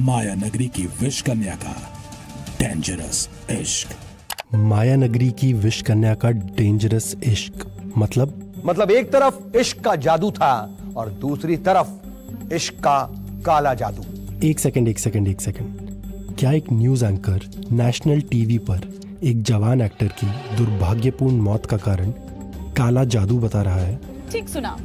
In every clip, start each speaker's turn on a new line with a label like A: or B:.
A: माया नगरी की विश कन्या का डेंजरस इश्क।
B: माया नगरी की विश कन्या का डेंजरस इश्क मतलब
C: एक तरफ इश्क का जादू था और दूसरी तरफ इश्क का काला जादू।
B: एक सेकंड। क्या एक न्यूज एंकर नेशनल टीवी पर एक जवान एक्टर की दुर्भाग्यपूर्ण मौत का कारण काला जादू बता रहा है?
D: ठीक सुना,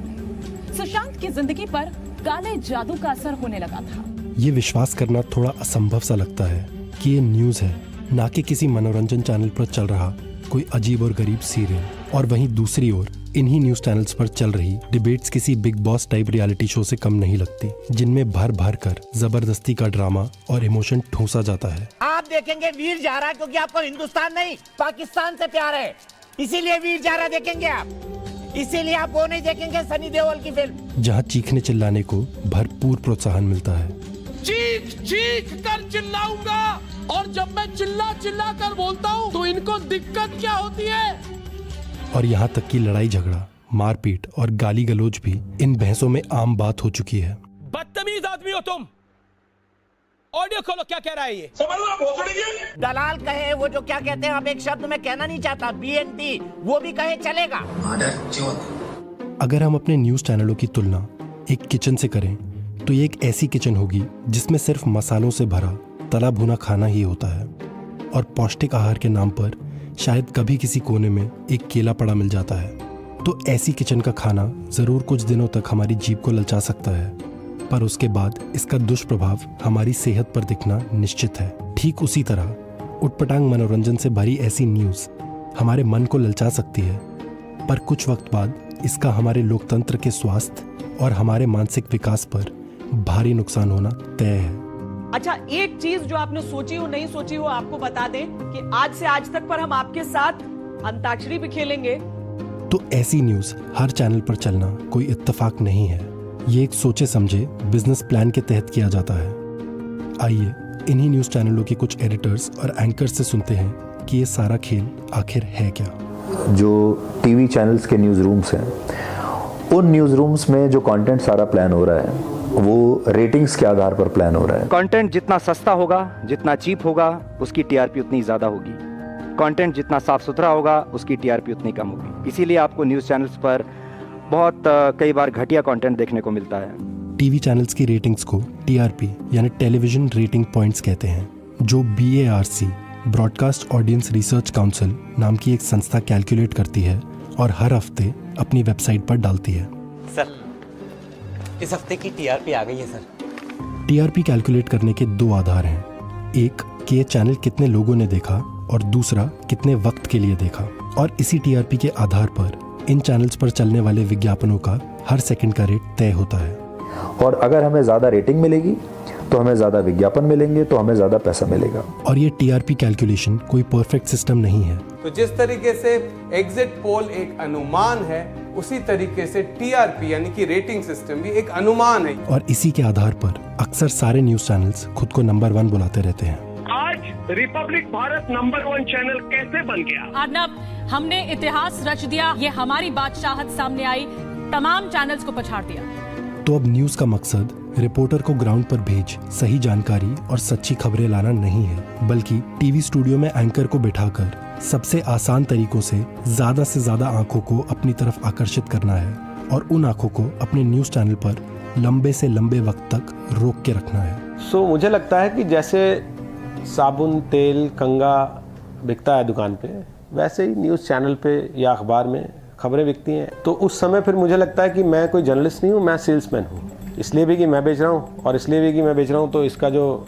D: सुशांत की जिंदगी पर काले जादू का असर होने लगा था।
B: ये विश्वास करना थोड़ा असंभव सा लगता है कि ये न्यूज है, ना कि किसी मनोरंजन चैनल पर चल रहा कोई अजीब और गरीब सीरियल। और वहीं दूसरी ओर इन्हीं न्यूज चैनल्स पर चल रही डिबेट्स किसी big boss type reality show से कम नहीं लगती, जिनमें भर भर कर जबरदस्ती का ड्रामा और इमोशन ठूंसा जाता है।
E: आप देखेंगे वीर जारा क्योंकि आपको हिंदुस्तान नहीं पाकिस्तान से प्यार है, इसीलिए वीर जारा देखेंगे आप। इसीलिए आप वो नहीं देखेंगे सनी देओल की फिल्म,
B: जहां चीखने चिल्लाने को भरपूर प्रोत्साहन मिलता है।
F: चीख कर चिल्लाऊंगा, और जब मैं चिल्ला कर बोलता हूँ तो इनको दिक्कत क्या होती है।
B: और यहाँ तक कि लड़ाई झगड़ा, मारपीट और गाली गलौज भी इन बहसों में आम बात हो चुकी है।
F: बदतमीज आदमी हो तुम। ऑडियो खोलो, क्या कह रहा है ये?
E: दलाल कहे वो जो क्या कहते हैं, अब एक शब्द मैं कहना नहीं चाहता, BNT वो भी कहे चलेगा।
B: अगर हम अपने न्यूज चैनलों की तुलना एक किचन से करें तो ये एक ऐसी किचन होगी जिसमें सिर्फ मसालों से भरा तला भुना खाना ही होता है, और पौष्टिक आहार के नाम पर शायद कभी किसी कोने में एक केला पड़ा मिल जाता है। तो ऐसी किचन का खाना जरूर कुछ दिनों तक हमारी जीभ को ललचा सकता है, पर उसके बाद इसका दुष्प्रभाव हमारी सेहत पर दिखना निश्चित है। ठीक उसी तरह उटपटांग मनोरंजन से भरी ऐसी न्यूज हमारे मन को ललचा सकती है, पर कुछ वक्त बाद इसका हमारे लोकतंत्र के स्वास्थ्य और हमारे मानसिक विकास पर भारी नुकसान होना तय है।
G: अच्छा, एक चीज जो आपने सोची हो नहीं सोची हो आपको बता दें कि आज से आज तक पर हम आपके साथ अंताक्षरी भी खेलेंगे।
B: तो ऐसी न्यूज हर चैनल पर चलना कोई इत्तेफाक नहीं है, ये एक सोचे समझे बिजनेस प्लान के तहत किया जाता है। आइए इन्हीं न्यूज चैनलों के कुछ एडिटर्स और एंकर्स से सुनते हैं कि ये सारा खेल आखिर है क्या।
H: जो टीवी चैनल्स के न्यूज़ रूम्स हैं, उन न्यूज़ रूम्स में जो कंटेंट सारा प्लान हो रहा है वो रेटिंग्स के आधार पर प्लान हो रहा है।
I: कंटेंट जितना सस्ता होगा, जितना चीप होगा, उसकी टीआरपी उतनी ज़्यादा होगी। कंटेंट जितना साफ सुथरा होगा, उसकी टीआरपी उतनी कम होगी। इसीलिए आपको न्यूज़ चैनल्स पर बहुत कई बार घटिया कंटेंट देखने को मिलता है।
B: टीवी चैनल्स की रेटिंग्स को टीआरपी यानी टेलीविजन रेटिंग पॉइंट्स कहते हैं, जो BARC broadcast audience research council नाम की एक संस्था कैलकुलेट करती है और हर हफ्ते अपनी वेबसाइट पर डालती है।
J: सर, इस हफ्ते की टीआरपी आ गई है सर।
B: टीआरपी कैलकुलेट करने के दो आधार हैं, एक कि ये चैनल कितने लोगों ने देखा और दूसरा कितने वक्त के लिए देखा। और इसी टीआरपी के आधार पर इन चैनल्स पर चलने वाले विज्ञापनों का हर सेकंड का रेट तय होता है।
H: और अगर हमें ज़्यादा रेटिंग मिलेगी तो हमें ज़्यादा विज्ञापन मिलेंगे, तो हमें ज़्यादा पैसा मिलेगा।
B: और ये टीआरपी कैलकुलेशन कोई परफेक्ट सिस्टम नहीं है।
F: तो जिस तरीके से एग्जिट पोल एक अनुमान है, उसी तरीके से टीआरपी यानी कि रेटिंग सिस्टम भी एक अनुमान है।
B: और इसी के आधार पर अक्सर सारे न्यूज चैनल्स खुद को नंबर 1 बुलाते रहते हैं।
K: आज रिपब्लिक भारत नंबर 1 चैनल कैसे बन गया?
D: अर्नब, हमने इतिहास रच दिया, ये हमारी बादशाहत सामने आई, तमाम चैनल्स को पछाड़ दिया।
B: तो अब न्यूज का मकसद रिपोर्टर को ग्राउंड पर भेज सही जानकारी और सच्ची खबरें लाना नहीं है, बल्कि टीवी स्टूडियो में एंकर को बिठाकर सबसे आसान तरीकों से ज्यादा आंखों को अपनी तरफ आकर्षित करना है और उन आंखों को अपने न्यूज चैनल पर लंबे से लंबे वक्त तक रोक के रखना है।
L: मुझे लगता है कि जैसे साबुन, तेल, कंघा बिकता है दुकान पे, वैसे ही न्यूज़ चैनल पे या अखबार में खबरें बिकती हैं। तो उस समय फिर मुझे लगता है कि मैं कोई जर्नलिस्ट नहीं हूँ, मैं सेल्समैन हूँ। इसलिए भी कि मैं बेच रहा हूँ और इसलिए भी कि मैं बेच रहा हूँ, तो इसका जो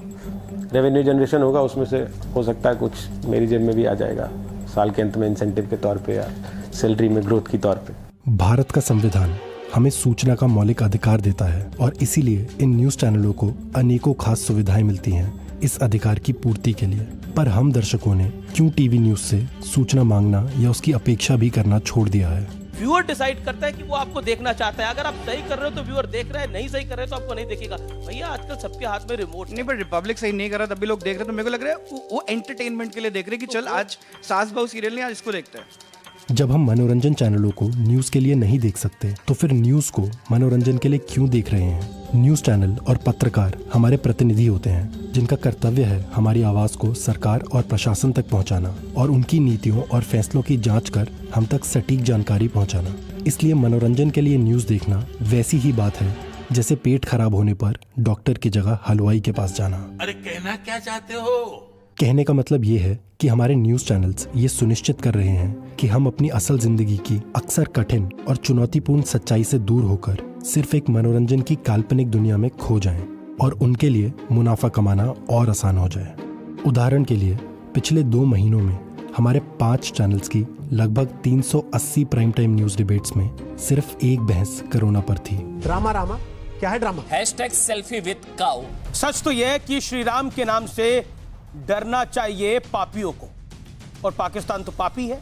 L: रेवेन्यू जनरेशन होगा उसमें से हो सकता है कुछ मेरी जेब में भी आ जाएगा साल के अंत में इंसेंटिव के तौर पे या सैलरी में ग्रोथ की तौर पे।
B: भारत का संविधान हमें सूचना का मौलिक अधिकार देता है और इसीलिए इन न्यूज चैनलों को अनेकों खास सुविधाएं मिलती हैं इस अधिकार की पूर्ति के लिए। पर हम दर्शकों ने क्यों टीवी न्यूज से सूचना मांगना या उसकी अपेक्षा भी करना छोड़ दिया है?
F: व्यूअर डिसाइड करता है कि वो आपको देखना चाहता है। अगर आप सही कर रहे हो तो व्यूअर देख रहा है, नहीं सही कर रहे हो तो आपको नहीं देखेगा। भैया आजकल सबके हाथ में रिमोट
M: नहीं, पर रिपब्लिक सही नहीं कर रहा तब भी लोग देख रहे हैं, तो मेरे को लग रहा है वो एंटरटेनमेंट के लिए देख रहे हैं कि चल आज सास बहू सीरियल नहीं, आज इसको देखते हैं।
B: जब हम मनोरंजन चैनलों को न्यूज के लिए नहीं देख सकते तो फिर न्यूज को मनोरंजन के लिए क्यों देख रहे हैं? न्यूज़ चैनल और पत्रकार हमारे प्रतिनिधि होते हैं जिनका कर्तव्य है हमारी आवाज़ को सरकार और प्रशासन तक पहुंचाना और उनकी नीतियों और फैसलों की जांच कर हम तक सटीक जानकारी पहुंचाना। इसलिए मनोरंजन के लिए न्यूज़ देखना वैसी ही बात है जैसे पेट खराब होने पर डॉक्टर की जगह हलवाई के पास जाना।
F: अरे कहना क्या चाहते हो?
B: कहने का मतलब ये है कि हमारे न्यूज़ चैनल्स ये सुनिश्चित कर रहे हैं कि हम अपनी असल जिंदगी की अक्सर कठिन और चुनौतीपूर्ण सच्चाई से दूर होकर सिर्फ एक मनोरंजन की काल्पनिक दुनिया में खो जाएं और उनके लिए मुनाफा कमाना और आसान हो जाए। उदाहरण के लिए पिछले 2 महीनों में हमारे 5 चैनल्स की लगभग 380 प्राइम टाइम न्यूज़ डिबेट्स में सिर्फ एक बहस कोरोना पर थी।
N: ड्रामा रामा क्या है ड्रामा?
J: #सेल्फी विद काऊ।
N: सच तो यह है कि श्री राम के नाम से डरना चाहिए पापियों को, और पाकिस्तान तो पापी है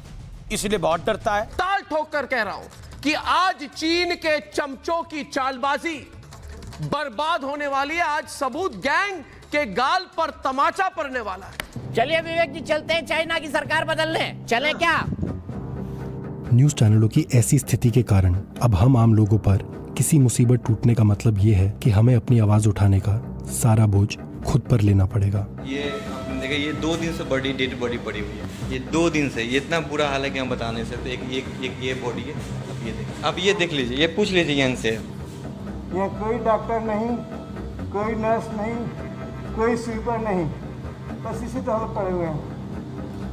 N: इसलिए बहुत डरता है।
F: ताल ठोक कर कह रहा हूं कि आज चीन के चमचों की चालबाजी बर्बाद होने वाली है। आज सबूत गैंग के गाल पर तमाचा पड़ने वाला है।
E: चलिए विवेक जी, चलते हैं चाइना की सरकार बदलने। चले क्या?
B: न्यूज़ चैनलों की ऐसी स्थिति के कारण अब हम आम लोगों पर किसी मुसीबत टूटने का मतलब ये है कि हमें अपनी आवाज़ उठाने का सारा बोझ खुद पर लेना पड़ेगा।
O: ये आपने देखा, ये 2 दिन से बड़ी डेड बॉडी पड़ी हुई है। ये 2 दिन से ये इतना बुरा हाल है कि हम बता नहीं सकते। एक ये बॉडी है। अब ये देख लीजिए, ये पूछ लीजिए यहाँ से।
P: यहाँ कोई डॉक्टर नहीं, कोई नर्स नहीं, कोई स्वीपर नहीं, बस इसी तरह पड़े हुए हैं।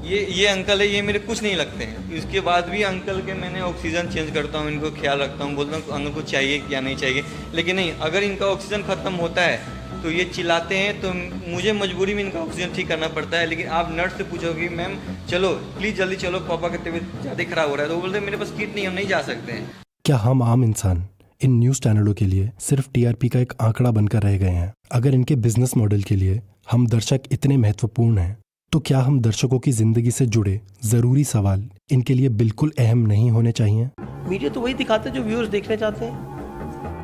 O: ये अंकल है, ये मेरे कुछ नहीं लगते हैं। इसके बाद भी अंकल के मैंने ऑक्सीजन चेंज करता हूँ, इनको ख्याल रखता हूँ, बोलता हूँ अंकल को चाहिए क्या नहीं चाहिए। लेकिन नहीं, अगर इनका ऑक्सीजन खत्म होता है तो ये चिल्लाते हैं, तो मुझे मजबूरी में इनका ऑक्सीजन ठीक करना पड़ता है। लेकिन आप नर्स से पूछोगे मैम चलो प्लीज़ जल्दी चलो, पापा का तबीयत ज़्यादा खराब हो रहा है, तो वो बोलते हैं मेरे पास किट नहीं, हम नहीं जा सकते हैं।
B: क्या हम आम इंसान इन न्यूज़ चैनलों के लिए सिर्फ टीआरपी का एक आंकड़ा बनकर रह गए हैं? अगर इनके बिजनेस मॉडल के लिए हम दर्शक इतने महत्वपूर्ण हैं तो क्या हम दर्शकों की जिंदगी से जुड़े जरूरी सवाल इनके लिए बिल्कुल अहम नहीं होने चाहिए?
N: मीडिया तो वही दिखाते हैं जो व्यूअर्स देखना चाहते हैं।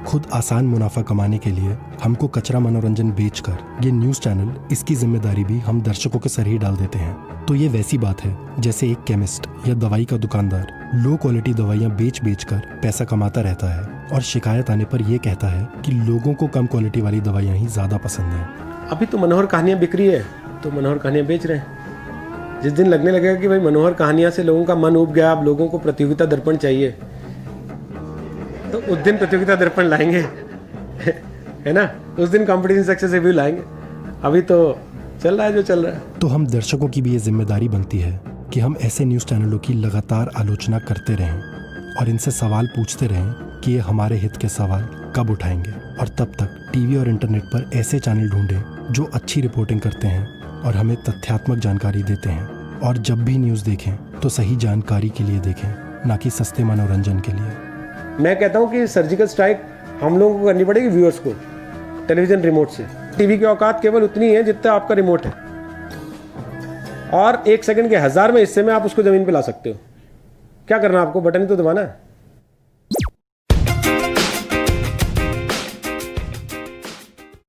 B: खुद आसान मुनाफा कमाने के लिए हमको कचरा मनोरंजन बेचकर ये न्यूज़ चैनल इसकी जिम्मेदारी भी हम दर्शकों के सर ही डाल देते हैं। तो ये वैसी बात है जैसे एक केमिस्ट या दवाई का दुकानदार लो क्वालिटी दवाइयाँ बेच कर पैसा कमाता रहता है और शिकायत आने पर यह कहता है कि लोगों को कम क्वालिटी वाली दवाइयाँ ही ज़्यादा पसंद हैं।
L: अभी तो मनोहर कहानियाँ बिक रही है तो मनोहर कहानियाँ बेच रहे हैं। जिस दिन लगने लगेगा कि भाई मनोहर कहानियाँ से लोगों का मन उब गया, अब लोगों को प्रतियोगिता दर्पण चाहिए, तो उस दिन प्रतियोगिता दर्पण लाएंगे है ना, उस दिन कंपटीशन सक्सेस रिव्यू लाएंगे। अभी तो चल रहा है जो चल रहा है।
B: तो हम दर्शकों की भी ये जिम्मेदारी बनती है कि हम ऐसे न्यूज़ चैनलों की लगातार आलोचना करते रहें और इनसे सवाल पूछते रहें कि ये हमारे हित के सवाल कब उठाएंगे। और तब तक टीवी और इंटरनेट पर ऐसे चैनल ढूंढें जो अच्छी रिपोर्टिंग करते हैं और हमें तथ्यात्मक जानकारी देते हैं। और जब भी न्यूज़ देखें तो सही जानकारी के लिए देखें, ना कि सस्ते मनोरंजन के लिए।
L: मैं कहता हूँ कि सर्जिकल स्ट्राइक हम लोगों को करनी पड़ेगी व्यूअर्स को टेलीविजन रिमोट से। टीवी की औकात केवल उतनी है जितना आपका रिमोट है, और 1 सेकंड के 1000 में हिस्से में आप उसको जमीन पे ला सकते हो। क्या करना आपको? बटन ही तो दबाना है।